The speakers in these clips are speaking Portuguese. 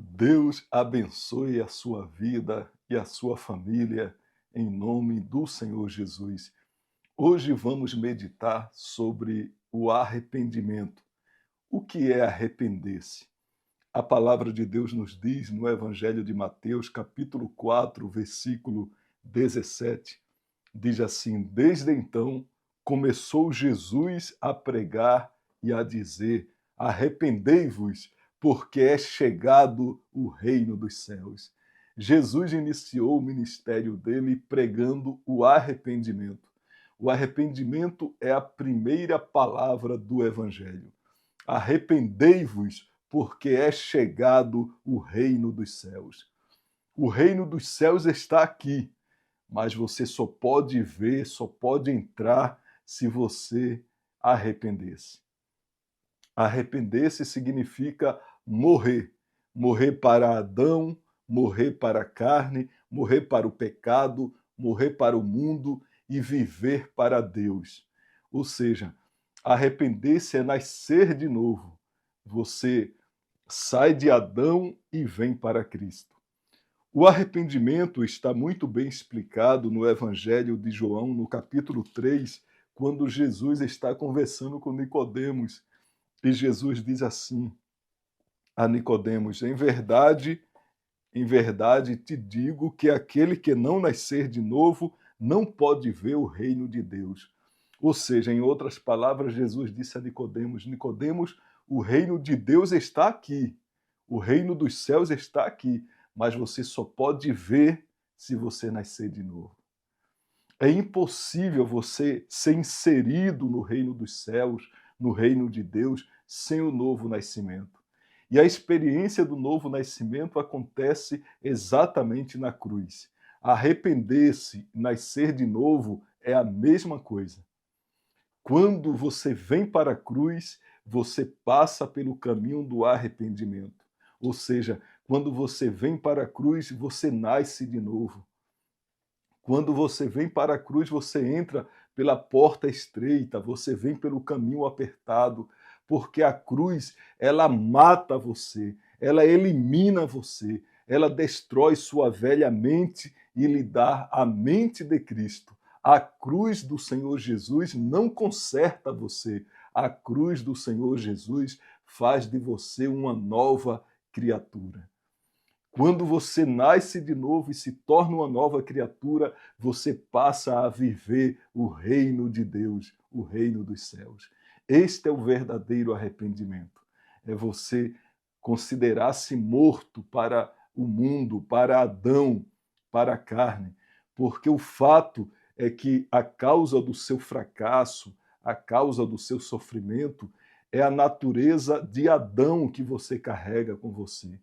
Deus abençoe a sua vida e a sua família, em nome do Senhor Jesus. Hoje vamos meditar sobre o arrependimento. O que é arrepender-se? A palavra de Deus nos diz no Evangelho de Mateus, capítulo 4, versículo 17, diz assim: Desde então começou Jesus a pregar e a dizer: Arrependei-vos, porque é chegado o reino dos céus. Jesus iniciou o ministério dele pregando o arrependimento. O arrependimento é a primeira palavra do Evangelho. Arrependei-vos, porque é chegado o reino dos céus. O reino dos céus está aqui, mas você só pode ver, só pode entrar se você arrepender-se. Arrepender-se significa morrer. Morrer para Adão, morrer para a carne, morrer para o pecado, morrer para o mundo e viver para Deus. Ou seja, arrepender-se é nascer de novo. Você sai de Adão e vem para Cristo. O arrependimento está muito bem explicado no Evangelho de João, no capítulo 3, quando Jesus está conversando com Nicodemos. E Jesus diz assim a Nicodemos: em verdade te digo que aquele que não nascer de novo não pode ver o reino de Deus. Ou seja, em outras palavras, Jesus disse a Nicodemos: Nicodemos, o reino de Deus está aqui. O reino dos céus está aqui, mas você só pode ver se você nascer de novo. É impossível você ser inserido no reino dos céus, no reino de Deus, sem o novo nascimento. E a experiência do novo nascimento acontece exatamente na cruz. Arrepender-se, nascer de novo, é a mesma coisa. Quando você vem para a cruz, você passa pelo caminho do arrependimento. Ou seja, quando você vem para a cruz, você nasce de novo. Quando você vem para a cruz, você entra pela porta estreita, você vem pelo caminho apertado, porque a cruz, ela mata você, ela elimina você, ela destrói sua velha mente e lhe dá a mente de Cristo. A cruz do Senhor Jesus não conserta você, a cruz do Senhor Jesus faz de você uma nova criatura. Quando você nasce de novo e se torna uma nova criatura, você passa a viver o reino de Deus, o reino dos céus. Este é o verdadeiro arrependimento. É você considerar-se morto para o mundo, para Adão, para a carne. Porque o fato é que a causa do seu fracasso, a causa do seu sofrimento, é a natureza de Adão que você carrega com você.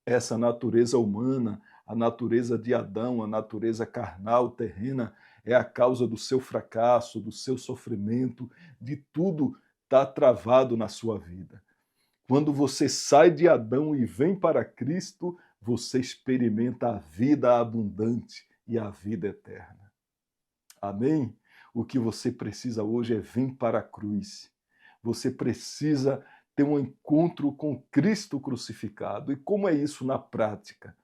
Essa natureza humana, a natureza de Adão, a natureza carnal, terrena, é a causa do seu fracasso, do seu sofrimento, de tudo está travado na sua vida. Quando você sai de Adão e vem para Cristo, você experimenta a vida abundante e a vida eterna. Amém? O que você precisa hoje é vir para a cruz. Você precisa ter um encontro com Cristo crucificado. E como é isso na prática?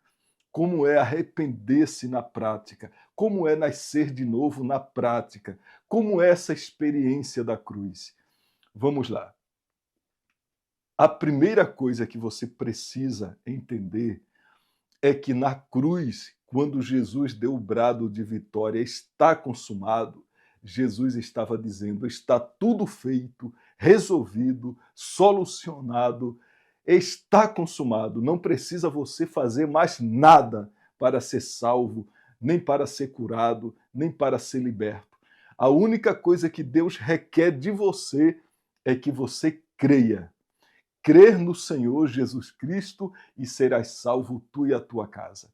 Como é arrepender-se na prática? Como é nascer de novo na prática? Como é essa experiência da cruz? Vamos lá. A primeira coisa que você precisa entender é que na cruz, quando Jesus deu o brado de vitória, está consumado, Jesus estava dizendo: está tudo feito, resolvido, solucionado, está consumado. Não precisa você fazer mais nada para ser salvo, nem para ser curado, nem para ser liberto. A única coisa que Deus requer de você é que você creia. Crer no Senhor Jesus Cristo e serás salvo tu e a tua casa.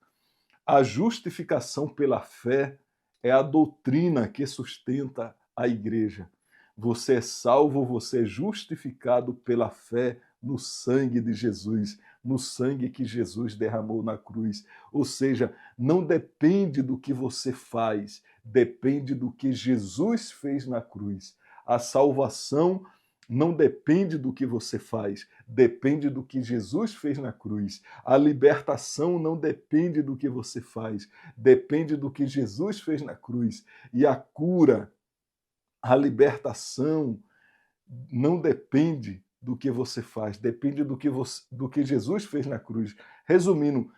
A justificação pela fé é a doutrina que sustenta a igreja. Você é salvo, você é justificado pela fé no sangue de Jesus, no sangue que Jesus derramou na cruz. Ou seja, não depende do que você faz, depende do que Jesus fez na cruz. A salvação não depende do que você faz, depende do que Jesus fez na cruz. A libertação não depende do que você faz, depende do que Jesus fez na cruz. E a cura, a libertação, não depende do que você faz, depende do que Jesus fez na cruz. Resumindo,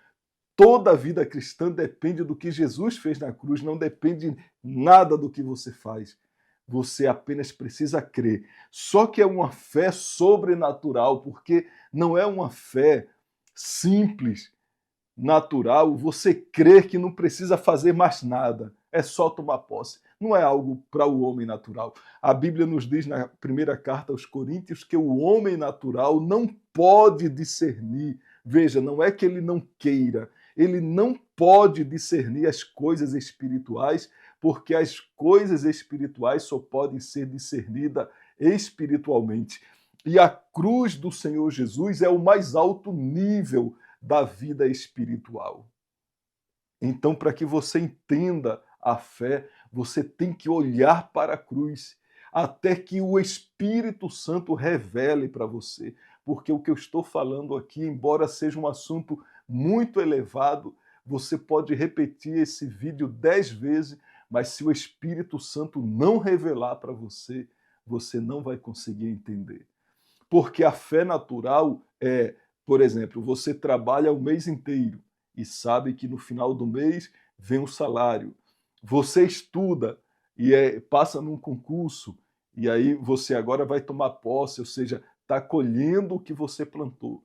toda a vida cristã depende do que Jesus fez na cruz, não depende nada do que você faz. Você apenas precisa crer. Só que é uma fé sobrenatural, porque não é uma fé simples, natural, você crer que não precisa fazer mais nada, é só tomar posse. Não é algo para o homem natural. A Bíblia nos diz na primeira carta aos Coríntios que o homem natural não pode discernir. Veja, não é que ele não queira, ele não pode discernir as coisas espirituais, porque as coisas espirituais só podem ser discernidas espiritualmente. E a cruz do Senhor Jesus é o mais alto nível da vida espiritual. Então, para que você entenda a fé, você tem que olhar para a cruz, até que o Espírito Santo revele para você. Porque o que eu estou falando aqui, embora seja um assunto muito elevado, você pode repetir esse vídeo 10 vezes, mas se o Espírito Santo não revelar para você, você não vai conseguir entender. Porque a fé natural é, por exemplo, você trabalha o mês inteiro e sabe que no final do mês vem o salário. Você estuda e passa num concurso e aí você agora vai tomar posse, ou seja, está colhendo o que você plantou.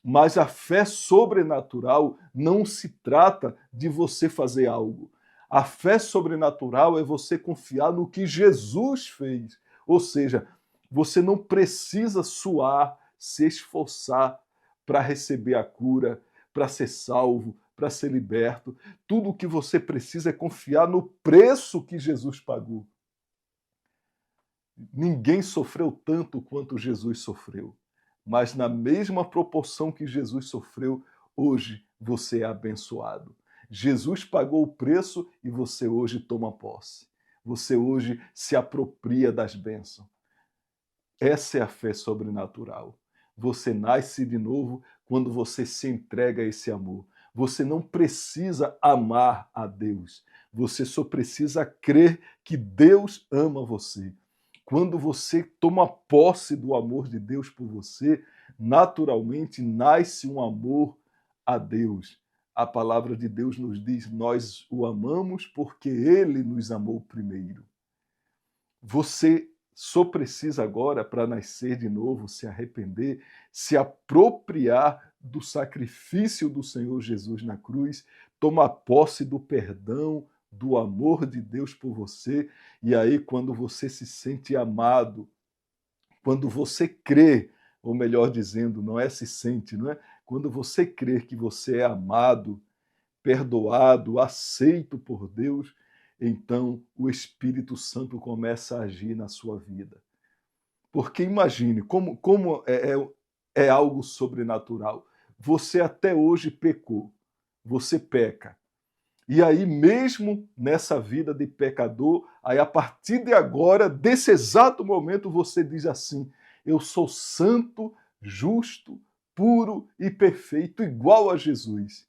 Mas a fé sobrenatural não se trata de você fazer algo. A fé sobrenatural é você confiar no que Jesus fez. Ou seja, você não precisa suar, se esforçar para receber a cura, para ser salvo, para ser liberto. Tudo o que você precisa é confiar no preço que Jesus pagou. Ninguém sofreu tanto quanto Jesus sofreu. Mas na mesma proporção que Jesus sofreu, hoje você é abençoado. Jesus pagou o preço e você hoje toma posse. Você hoje se apropria das bênçãos. Essa é a fé sobrenatural. Você nasce de novo quando você se entrega a esse amor. Você não precisa amar a Deus. Você só precisa crer que Deus ama você. Quando você toma posse do amor de Deus por você, naturalmente nasce um amor a Deus. A palavra de Deus nos diz: nós o amamos porque ele nos amou primeiro. Você só precisa agora, para nascer de novo, se arrepender, se apropriar do sacrifício do Senhor Jesus na cruz, tomar posse do perdão, do amor de Deus por você, e aí quando você se sente amado, quando você crê, ou melhor dizendo, não é se sente, não é? Quando você crê que você é amado, perdoado, aceito por Deus, então o Espírito Santo começa a agir na sua vida. Porque imagine como é algo sobrenatural. Você até hoje pecou, você peca. E aí, mesmo nessa vida de pecador, aí a partir de agora, desse exato momento, você diz assim: eu sou santo, justo, puro e perfeito, igual a Jesus.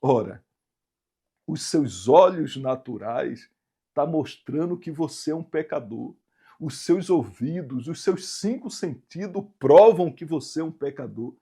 Ora, os seus olhos naturais estão mostrando que você é um pecador. Os seus ouvidos, os seus 5 sentidos provam que você é um pecador.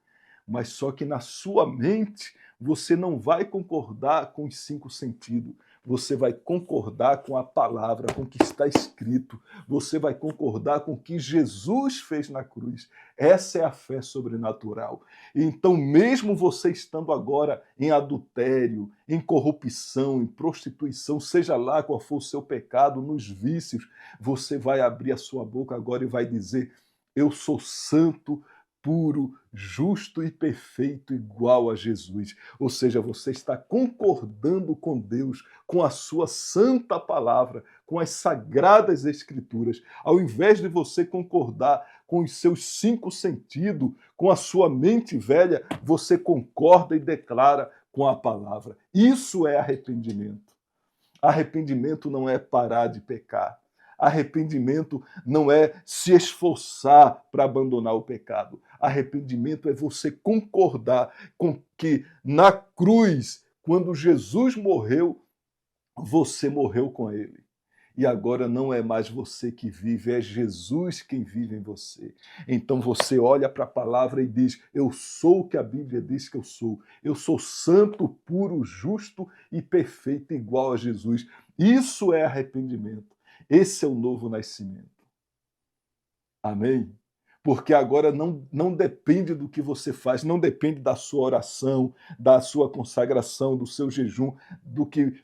Mas só que na sua mente você não vai concordar com os 5 sentidos. Você vai concordar com a palavra, com o que está escrito. Você vai concordar com o que Jesus fez na cruz. Essa é a fé sobrenatural. Então, mesmo você estando agora em adultério, em corrupção, em prostituição, seja lá qual for o seu pecado, nos vícios, você vai abrir a sua boca agora e vai dizer: eu sou santo, puro, justo e perfeito, igual a Jesus. Ou seja, você está concordando com Deus, com a sua santa palavra, com as sagradas escrituras. Ao invés de você concordar com os seus 5 sentidos, com a sua mente velha, você concorda e declara com a palavra. Isso é arrependimento. Arrependimento não é parar de pecar. Arrependimento não é se esforçar para abandonar o pecado. Arrependimento é você concordar com que na cruz, quando Jesus morreu, você morreu com ele. E agora não é mais você que vive, é Jesus quem vive em você. Então você olha para a palavra e diz: eu sou o que a Bíblia diz que eu sou. Eu sou santo, puro, justo e perfeito, igual a Jesus. Isso é arrependimento. Esse é o novo nascimento. Amém? Porque agora não depende do que você faz, não depende da sua oração, da sua consagração, do seu jejum,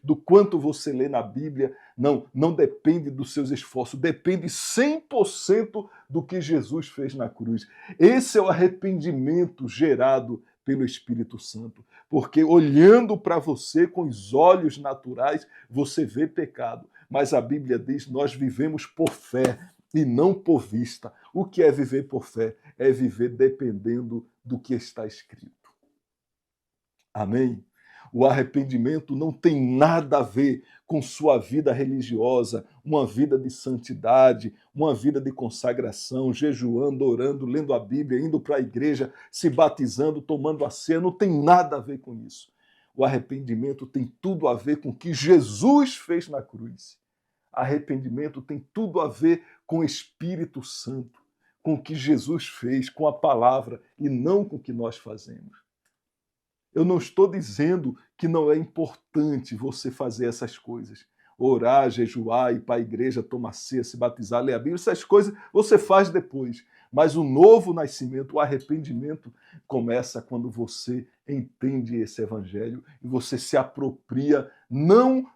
do quanto você lê na Bíblia. Não depende dos seus esforços, depende 100% do que Jesus fez na cruz. Esse é o arrependimento gerado pelo Espírito Santo. Porque olhando para você com os olhos naturais, você vê pecado. Mas a Bíblia diz: nós vivemos por fé e não por vista. O que é viver por fé? É viver dependendo do que está escrito. Amém? O arrependimento não tem nada a ver com sua vida religiosa, uma vida de santidade, uma vida de consagração, jejuando, orando, lendo a Bíblia, indo para a igreja, se batizando, tomando a ceia. Não tem nada a ver com isso. O arrependimento tem tudo a ver com o que Jesus fez na cruz. Arrependimento tem tudo a ver com o Espírito Santo, com o que Jesus fez, com a palavra, e não com o que nós fazemos. Eu não estou dizendo que não é importante você fazer essas coisas. Orar, jejuar, ir para a igreja, tomar ceia, se batizar, ler a Bíblia, essas coisas você faz depois. Mas o novo nascimento, o arrependimento, começa quando você entende esse evangelho e você se apropria não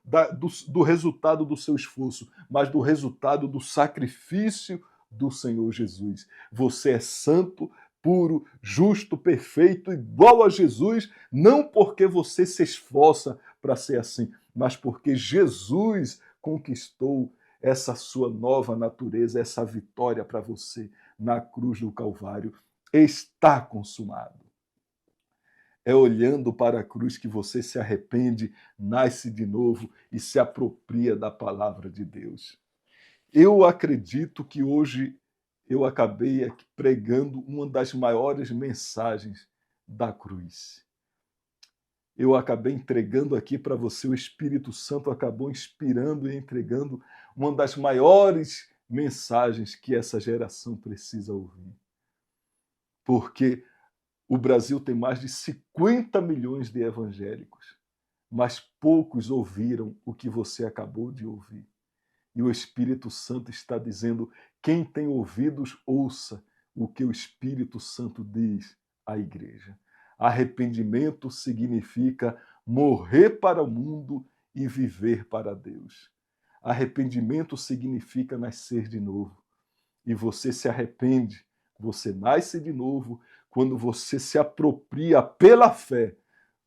do resultado do seu esforço, mas do resultado do sacrifício do Senhor Jesus. Você é santo, puro, justo, perfeito, igual a Jesus, não porque você se esforça para ser assim, mas porque Jesus conquistou essa sua nova natureza, essa vitória para você na cruz do Calvário. Está consumado. É olhando para a cruz que você se arrepende, nasce de novo e se apropria da palavra de Deus. Eu acredito que hoje eu acabei aqui pregando uma das maiores mensagens da cruz. Eu acabei entregando aqui para você, o Espírito Santo acabou inspirando e entregando uma das maiores mensagens que essa geração precisa ouvir. Porque o Brasil tem mais de 50 milhões de evangélicos, mas poucos ouviram o que você acabou de ouvir. E o Espírito Santo está dizendo: quem tem ouvidos, ouça o que o Espírito Santo diz à igreja. Arrependimento significa morrer para o mundo e viver para Deus. Arrependimento significa nascer de novo. E você se arrepende, você nasce de novo quando você se apropria pela fé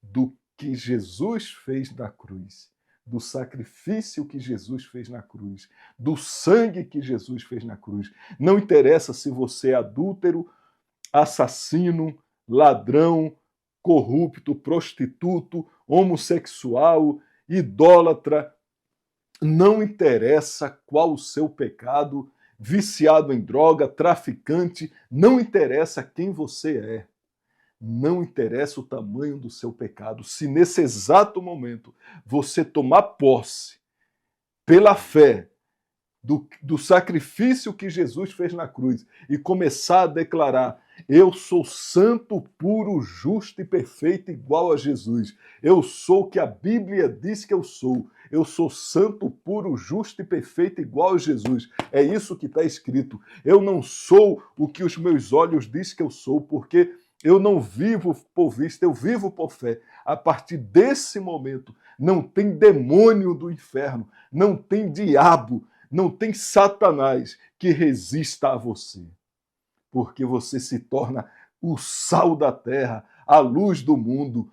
do que Jesus fez na cruz, do sacrifício que Jesus fez na cruz, do sangue que Jesus fez na cruz. Não interessa se você é adúltero, assassino, ladrão, corrupto, prostituto, homossexual, idólatra. Não interessa qual o seu pecado, viciado em droga, traficante, não interessa quem você é. Não interessa o tamanho do seu pecado. Se nesse exato momento você tomar posse pela fé do sacrifício que Jesus fez na cruz e começar a declarar: eu sou santo, puro, justo e perfeito, igual a Jesus. Eu sou o que a Bíblia diz que eu sou. Eu sou santo, puro, justo e perfeito, igual a Jesus. É isso que está escrito. Eu não sou o que os meus olhos dizem que eu sou, porque eu não vivo por vista, eu vivo por fé. A partir desse momento, não tem demônio do inferno, não tem diabo, não tem Satanás que resista a você. Porque você se torna o sal da terra, a luz do mundo,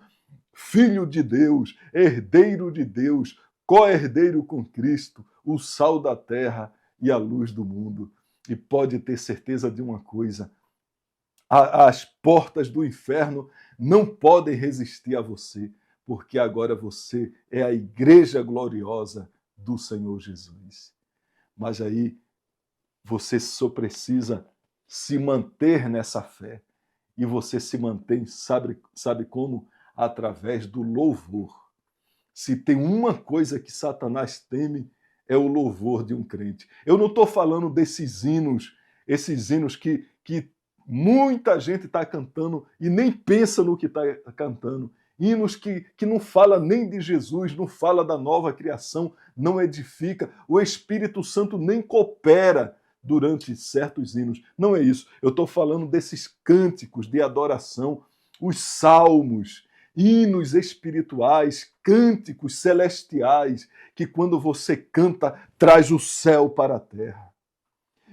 filho de Deus, herdeiro de Deus, co-herdeiro com Cristo, o sal da terra e a luz do mundo. E pode ter certeza de uma coisa: as portas do inferno não podem resistir a você, porque agora você é a igreja gloriosa do Senhor Jesus. Mas aí você só precisa se manter nessa fé. E você se mantém, sabe como? Através do louvor. Se tem uma coisa que Satanás teme, é o louvor de um crente. Eu não estou falando desses hinos, esses hinos que muita gente está cantando e nem pensa no que está cantando. Hinos que não fala nem de Jesus, não fala da nova criação, não edifica. O Espírito Santo nem coopera durante certos hinos. Não é isso. Eu estou falando desses cânticos de adoração, os salmos, hinos espirituais, cânticos celestiais, que quando você canta, traz o céu para a terra.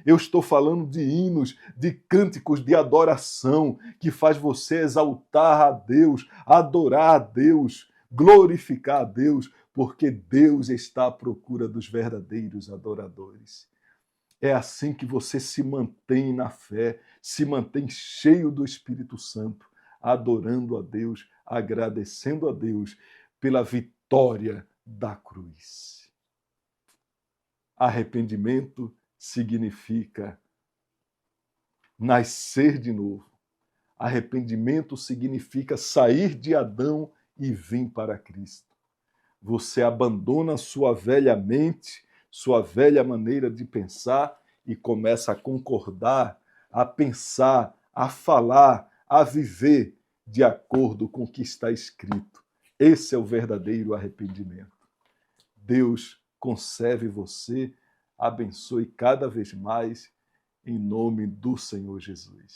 Eu estou falando de hinos, de cânticos de adoração, que faz você exaltar a Deus, adorar a Deus, glorificar a Deus, porque Deus está à procura dos verdadeiros adoradores. É assim que você se mantém na fé, se mantém cheio do Espírito Santo, adorando a Deus, agradecendo a Deus pela vitória da cruz. Arrependimento significa nascer de novo. Arrependimento significa sair de Adão e vir para Cristo. Você abandona sua velha mente, sua velha maneira de pensar e começa a concordar, a pensar, a falar, a viver de acordo com o que está escrito. Esse é o verdadeiro arrependimento. Deus conserve você, abençoe cada vez mais, em nome do Senhor Jesus.